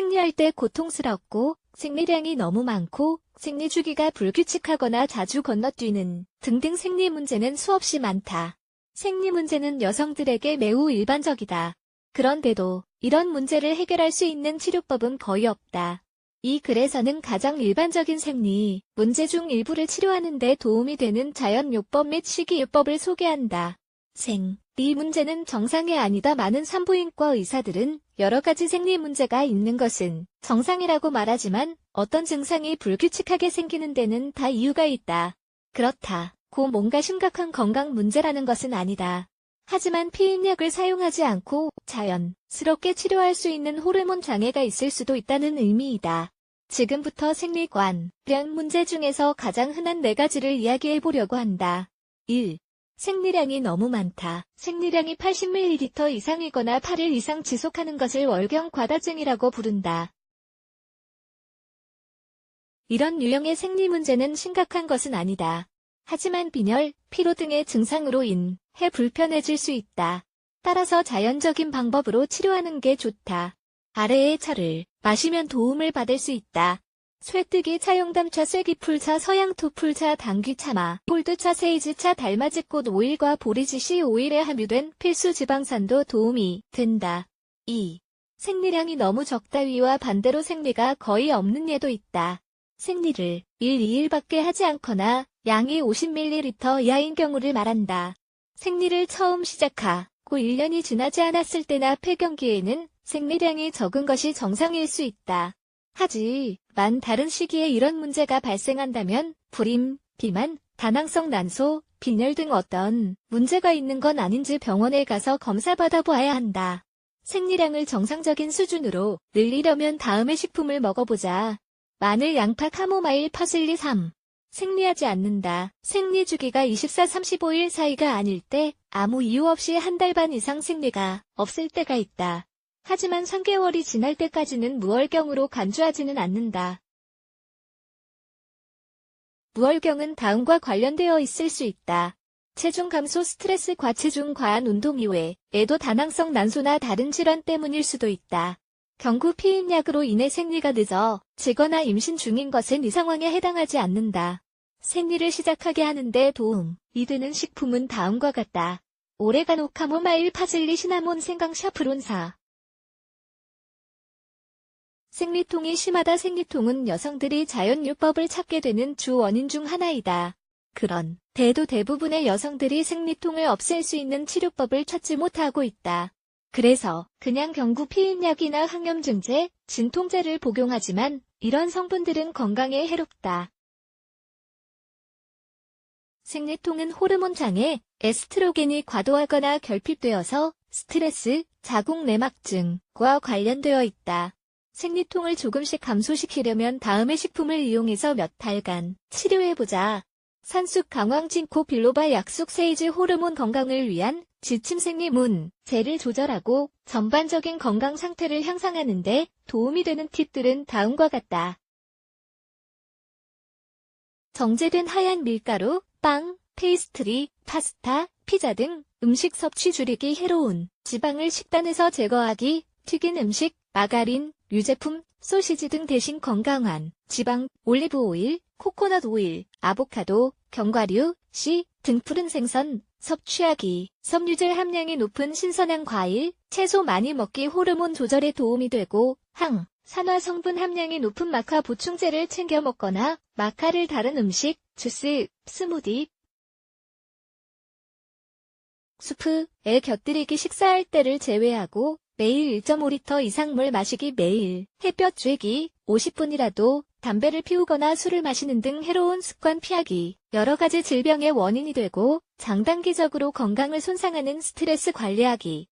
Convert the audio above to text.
생리할 때 고통스럽고 생리량이 너무 많고 생리 주기가 불규칙하거나 자주 건너뛰는 등등 생리 문제는 수없이 많다. 생리 문제는 여성들에게 매우 일반적이다. 그런데도 이런 문제를 해결할 수 있는 치료법은 거의 없다. 이 글에서는 가장 일반적인 생리 문제 중 일부를 치료하는 데 도움이 되는 자연요법 및 식이요법을 소개한다. 생리 문제는 정상이 아니다. 많은 산부인과 의사들은 여러 가지 생리 문제가 있는 것은 정상이라고 말하지만 어떤 증상이 불규칙하게 생기는 데는 다 이유가 있다. 그렇다고 뭔가 심각한 건강 문제라는 것은 아니다. 하지만 피임약을 사용하지 않고 자연스럽게 치료할 수 있는 호르몬 장애가 있을 수도 있다는 의미이다. 지금부터 생리 관련 문제 중에서 가장 흔한 4가지를 이야기해 보려고 한다. 1. 생리량이 너무 많다. 생리량이 80ml 이상이거나 8일 이상 지속하는 것을 월경 과다증이라고 부른다. 이런 유형의 생리 문제는 심각한 것은 아니다. 하지만 빈혈, 피로 등의 증상으로 인해 불편해질 수 있다. 따라서 자연적인 방법으로 치료하는 게 좋다. 아래의 차를 마시면 도움을 받을 수 있다. 쇠뜨기, 차용담차, 쇠기풀차, 서양토풀차, 당귀차마, 홀드차, 세이지차, 달맞이꽃 오일과 보리지씨 오일에 함유된 필수 지방산도 도움이 된다. 2. 생리량이 너무 적다. 위와 반대로 생리가 거의 없는 예도 있다. 생리를 1, 2일밖에 하지 않거나 양이 50ml 이하인 경우를 말한다. 생리를 처음 시작하고 1년이 지나지 않았을 때나 폐경기에는 생리량이 적은 것이 정상일 수 있다. 하지만 다른 시기에 이런 문제가 발생한다면 불임, 비만, 다낭성 난소, 빈혈 등 어떤 문제가 있는 건 아닌지 병원에 가서 검사받아 보아야 한다. 생리량을 정상적인 수준으로 늘리려면 다음의 식품을 먹어보자. 마늘, 양파, 카모마일, 파슬리. 3. 생리하지 않는다. 생리 주기가 24-35일 사이가 아닐 때 아무 이유 없이 한 달 반 이상 생리가 없을 때가 있다. 하지만 3개월이 지날 때까지는 무월경으로 간주하지는 않는다. 무월경은 다음과 관련되어 있을 수 있다. 체중 감소, 스트레스, 과체중, 과한 운동 이외에도 다낭성 난소나 다른 질환 때문일 수도 있다. 경구 피임약으로 인해 생리가 늦어지거나 임신 중인 것은 이 상황에 해당하지 않는다. 생리를 시작하게 하는데 도움이 되는 식품은 다음과 같다. 오레가노, 카모마일, 파슬리, 시나몬, 생강, 샤프론. 4. 생리통이 심하다. 생리통은 여성들이 자연요법을 찾게 되는 주 원인 중 하나이다. 그런데도 대부분의 여성들이 생리통을 없앨 수 있는 치료법을 찾지 못하고 있다. 그래서 그냥 경구 피임약이나 항염증제, 진통제를 복용하지만 이런 성분들은 건강에 해롭다. 생리통은 호르몬 장애, 에스트로겐이 과도하거나 결핍되어서 스트레스, 자궁내막증과 관련되어 있다. 생리통을 조금씩 감소시키려면 다음의 식품을 이용해서 몇 달간 치료해보자. 산수, 강황, 진코, 빌로바, 약숙, 세이지. 호르몬 건강을 위한 지침 생리 문제를 조절하고 전반적인 건강 상태를 향상하는 데 도움이 되는 팁들은 다음과 같다. 정제된 하얀 밀가루, 빵, 페이스트리, 파스타, 피자 등 음식 섭취 줄이기. 해로운 지방을 식단에서 제거하기. 튀긴 음식, 마가린, 유제품, 소시지 등 대신 건강한 지방, 올리브 오일, 코코넛 오일, 아보카도, 견과류, 씨 등 푸른 생선 섭취하기. 섬유질 함량이 높은 신선한 과일, 채소 많이 먹기. 호르몬 조절에 도움이 되고 산화 성분 함량이 높은 마카 보충제를 챙겨 먹거나 마카를 다른 음식, 주스, 스무디, 수프에 곁들이기. 식사할 때를 제외하고 매일 1.5리터 이상 물 마시기. 매일 햇볕 쬐기. 50분이라도 담배를 피우거나 술을 마시는 등 해로운 습관 피하기. 여러 가지 질병의 원인이 되고 장단기적으로 건강을 손상하는 스트레스 관리하기.